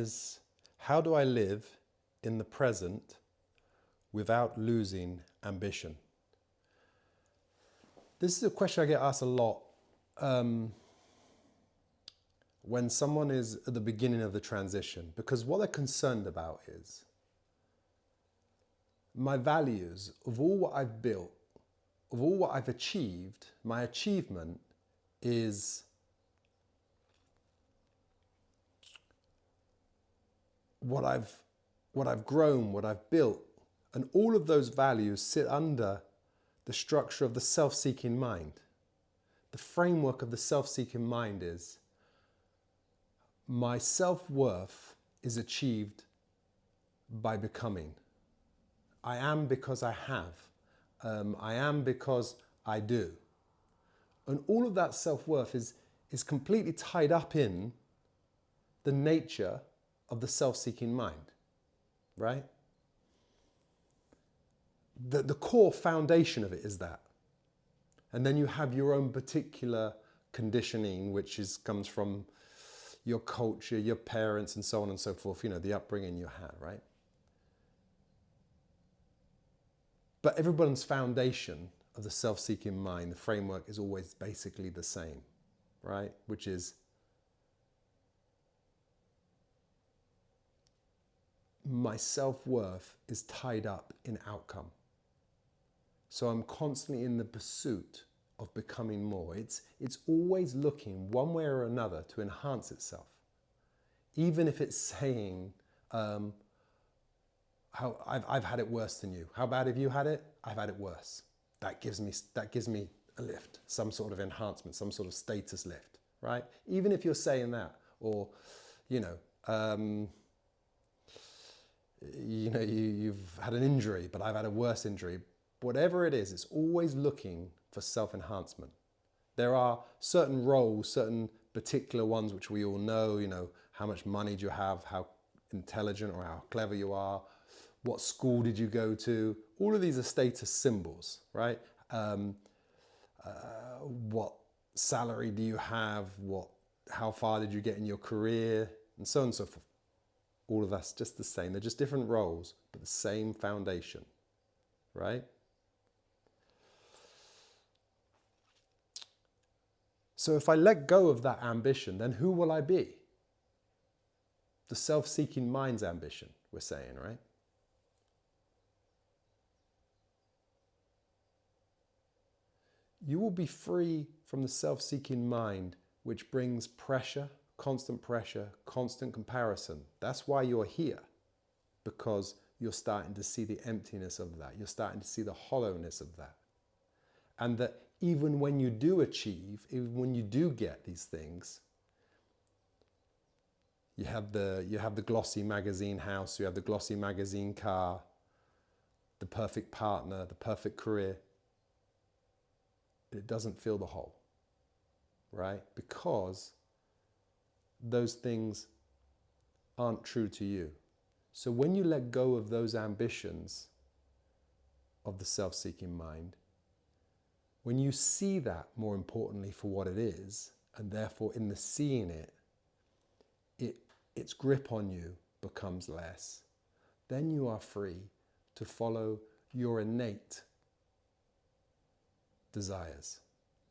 Is how do I live in the present without losing ambition? This is a question I get asked a lot when someone is at the beginning of the transition, because what they're concerned about is my values of all what I've built, of all what I've achieved. My achievement is what I've grown, what I've built, and all of those values sit under the structure of the self-seeking mind. The framework of the self-seeking mind is my self-worth is achieved by becoming. I am because I have. I am because I do. And all of that self-worth is completely tied up in the nature of the self-seeking mind, right? The core foundation of it is that. And then you have your own particular conditioning, which comes from your culture, your parents, and so on and so forth, the upbringing you had, right? But everyone's foundation of the self-seeking mind, the framework, is always basically the same, right? Which is my self-worth is tied up in outcome. So I'm constantly in the pursuit of becoming more. It's always looking one way or another to enhance itself. Even if it's saying, how I've had it worse than you. How bad have you had it? I've had it worse. That gives me a lift, some sort of enhancement, some sort of status lift, right? Even if you're saying that, or you've had an injury, but I've had a worse injury. Whatever it is, it's always looking for self-enhancement. There are certain roles, certain particular ones which we all know, how much money do you have, how intelligent or how clever you are, what school did you go to. All of these are status symbols, right? What salary do you have, how far did you get in your career, and so on and so forth. All of that's just the same. They're just different roles, but the same foundation, right? So if I let go of that ambition, then who will I be? The self-seeking mind's ambition, we're saying, right? You will be free from the self-seeking mind, which brings pressure, constant comparison. That's why you're here, because you're starting to see the emptiness of that. You're starting to see the hollowness of that. And that even when you do achieve, even when you do get these things, you have the glossy magazine house, you have the glossy magazine car, the perfect partner, the perfect career. It doesn't fill the hole, right? Because those things aren't true to you. So when you let go of those ambitions of the self-seeking mind, when you see that, more importantly, for what it is, and therefore in the seeing it, its grip on you becomes less, then you are free to follow your innate desires.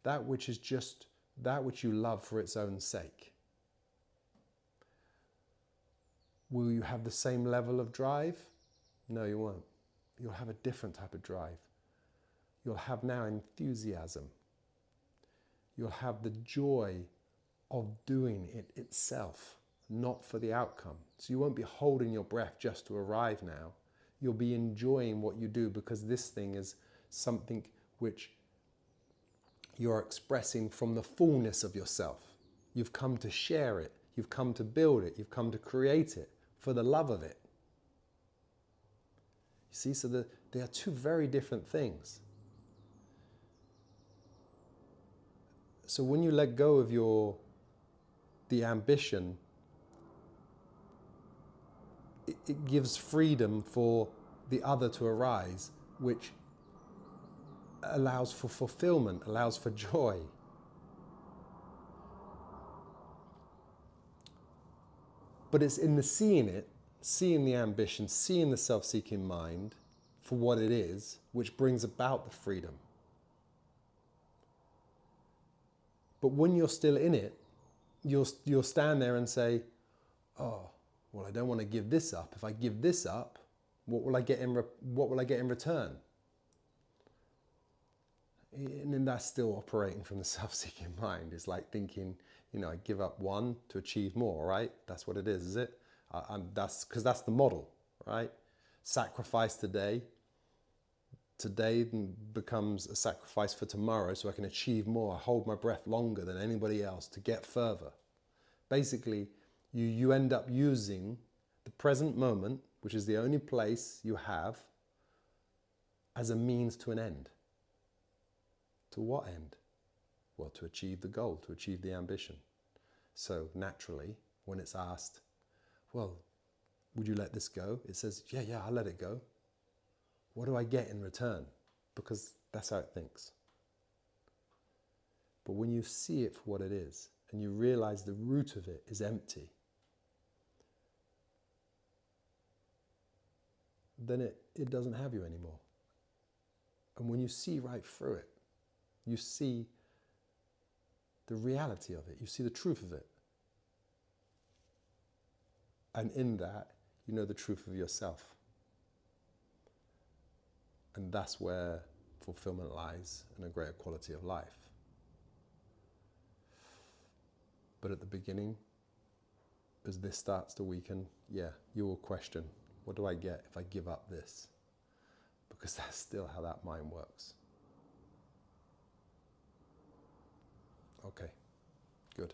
That which is just that which you love for its own sake. Will you have the same level of drive? No, you won't. You'll have a different type of drive. You'll have now enthusiasm. You'll have the joy of doing it itself, not for the outcome. So you won't be holding your breath just to arrive now. You'll be enjoying what you do, because this thing is something which you're expressing from the fullness of yourself. You've come to share it. You've come to build it. You've come to create it for the love of it. You see, so they are two very different things. So when you let go of the ambition, it gives freedom for the other to arise, which allows for fulfillment, allows for joy. But it's in the seeing the ambition, seeing the self-seeking mind for what it is, which brings about the freedom. But when you're still in it, you'll stand there and say, oh, well, I don't want to give this up. If I give this up, what will I get in return? And then that's still operating from the self-seeking mind. It's like thinking, I give up one to achieve more, right? That's what it is it? That's because that's the model, right? Sacrifice today becomes a sacrifice for tomorrow so I can achieve more. I hold my breath longer than anybody else to get further. Basically, you end up using the present moment, which is the only place you have, as a means to an end. To what end? Well, to achieve the goal, to achieve the ambition. So naturally, when it's asked, well, would you let this go? It says, yeah, I'll let it go. What do I get in return? Because that's how it thinks. But when you see it for what it is, and you realize the root of it is empty, then it doesn't have you anymore. And when you see right through it, you see the reality of it, you see the truth of it. And in that, you know the truth of yourself. And that's where fulfillment lies and a greater quality of life. But at the beginning, as this starts to weaken, you will question, what do I get if I give up this? Because that's still how that mind works. Okay, good.